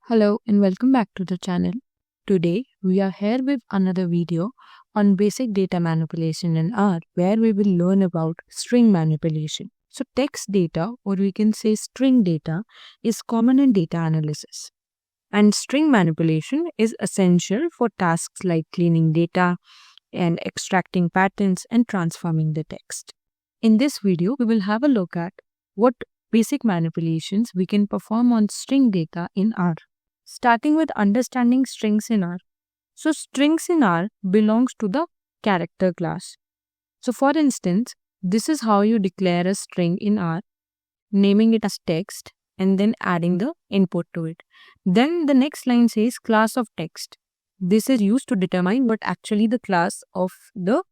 Hello and welcome back to the channel. Today we are here with another video on basic data manipulation in R, where we will learn about string manipulation. So text data, or we can say string data, is common in data analysis, and string manipulation is essential for tasks like cleaning data and extracting patterns and transforming the text. In this video we will have a look at what basic manipulations we can perform on string data in R. Starting with understanding strings in R. So strings in R belongs to the character class. So for instance, this is how you declare a string in R, naming it as text and then adding the input to it. Then the next line says class of text. This is used to determine what actually the class of the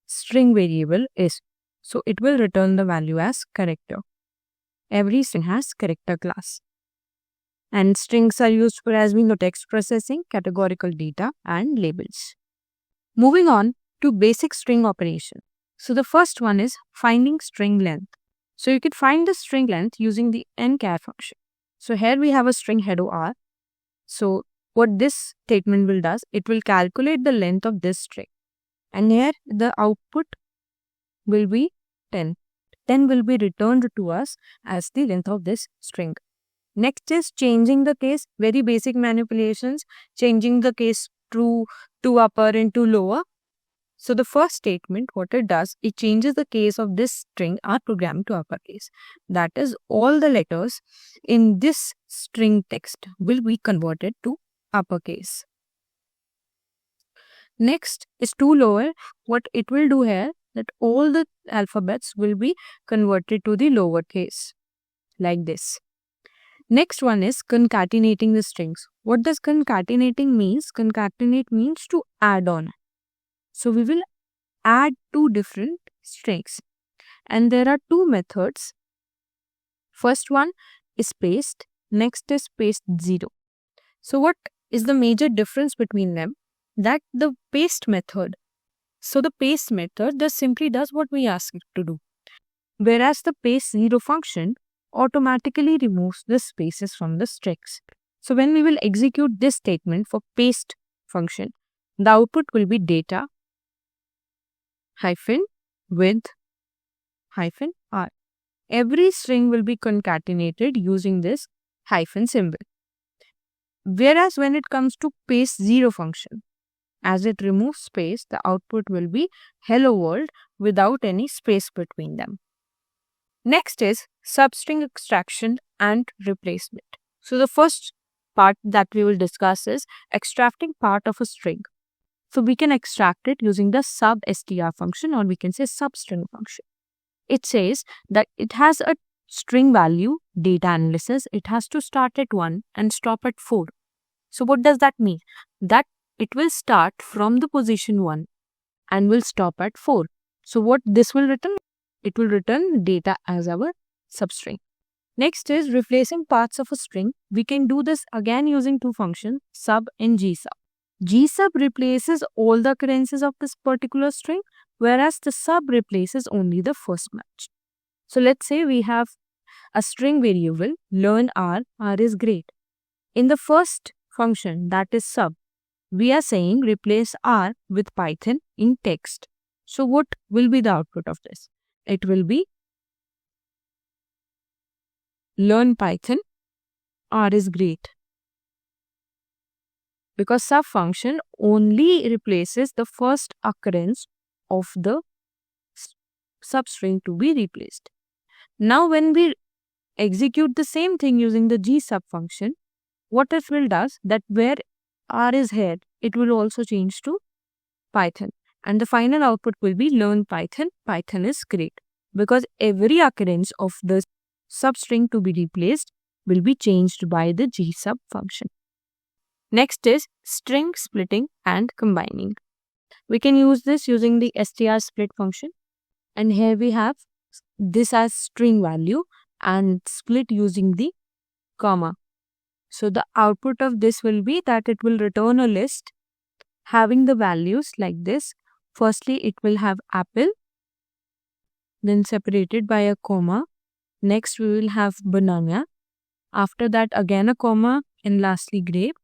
string variable is. So it will return the value as character. Every string has character class. And strings are used for, as we know, text processing, categorical data, and labels. Moving on to basic string operation. So the first one is finding string length. So you could find the string length using the nchar function. So here we have a string hello R. So what this statement will do, it will calculate the length of this string. And here the output will be 10. 10 will be returned to us as the length of this string. Next is changing the case, very basic manipulations, changing the case to upper into lower. So the first statement, what it does, it changes the case of this string R programmed to uppercase. That is, all the letters in this string text will be converted to uppercase. Next is to lower. What it will do here, that all the alphabets will be converted to the lower case, like this. Next one is concatenating the strings. What does concatenating means? Concatenate means to add on. So we will add two different strings. And there are two methods. First one is paste. Next is paste 0. So what is the major difference between them? That the paste method. So the paste method just simply does what we ask it to do. Whereas the paste 0 function automatically removes the spaces from the strings. So when we will execute this statement for paste function, the output will be data hyphen with hyphen R. Every string will be concatenated using this hyphen symbol. Whereas when it comes to paste 0 function, as it removes space, the output will be hello world without any space between them. Next is substring extraction and replacement. So the first part that we will discuss is extracting part of a string. So we can extract it using the substr function, or we can say substring function. It says that it has a string value data analysis. It has to start at 1 and stop at 4. So what does that mean? That it will start from the position 1 and will stop at 4. So what this will return? It will return data as our substring. Next is replacing parts of a string. We can do this again using two functions, sub and gsub. Gsub replaces all the occurrences of this particular string, whereas the sub replaces only the first match. So let's say we have a string variable, learn R is great. In the first function, that is sub, we are saying replace R with Python in text. So what will be the output of this? It will be learn Python R is great, because sub function only replaces the first occurrence of the substring to be replaced. Now when we execute the same thing using the gsub function, what it will do, that where R is here, it will also change to Python. And the final output will be learn Python is great, because every occurrence of the substring to be replaced will be changed by the gsub function. Next is string splitting and combining. We can use this using the str split function. And here we have this as string value and split using the comma. So the output of this will be that it will return a list having the values like this. Firstly, it will have apple, then separated by a comma. Next, we will have banana. After that, again a comma. and lastly grape.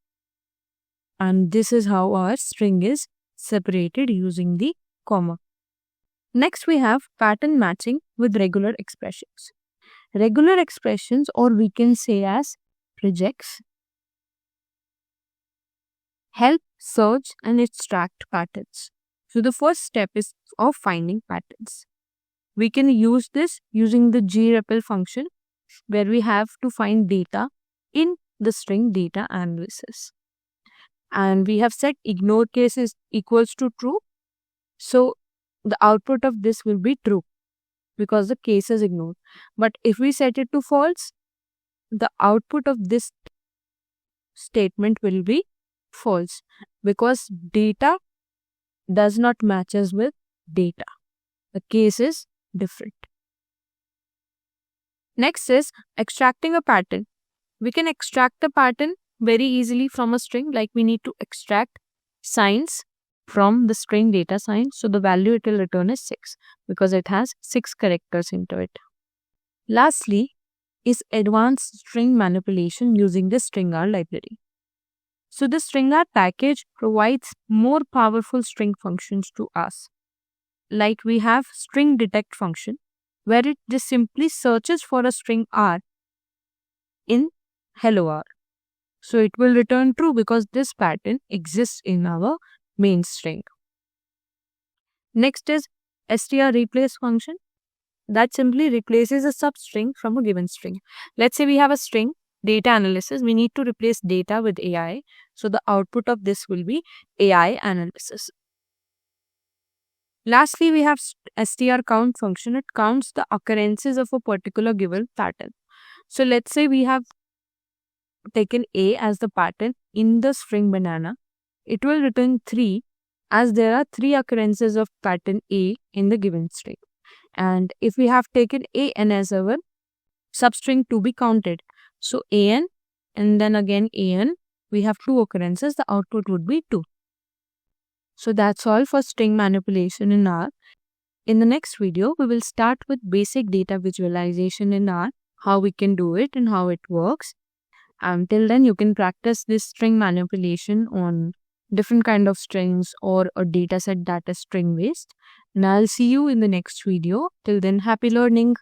And this is how our string is separated using the comma. Next, we have pattern matching with regular expressions. Regular expressions, or we can say as regex, help search and extract patterns. So the first step is of finding patterns. We can use this using the grepl function, where we have to find data in the string data analysis. And we have set ignore case is equals to true. So the output of this will be true because the case is ignored. But if we set it to false, the output of this statement will be false because data does not matches with data. The case is different. Next is extracting a pattern. We can extract the pattern very easily from a string, like we need to extract signs from the string data sign. So the value it will return is 6 because it has 6 characters into it. Lastly is advanced string manipulation using the stringr library. So the stringr package provides more powerful string functions to us. Like we have string detect function, where it just simply searches for a string r in hello r. So it will return true because this pattern exists in our main string. Next is str replace function that simply replaces a substring from a given string. Let's say we have a string data analysis. We need to replace data with AI. So the output of this will be AI analysis. Lastly, we have str count function. It counts the occurrences of a particular given pattern. So let's say we have taken A as the pattern in the string banana. It will return 3 as there are 3 occurrences of pattern A in the given string. And if we have taken an as our substring to be counted, so an and then again an, we have 2 occurrences, the output would be 2. So that's all for string manipulation in R. In the next video, we will start with basic data visualization in R, how we can do it and how it works. Till then, you can practice this string manipulation on different kind of strings or a data set that is string based. And I'll see you in the next video. Till then, happy learning.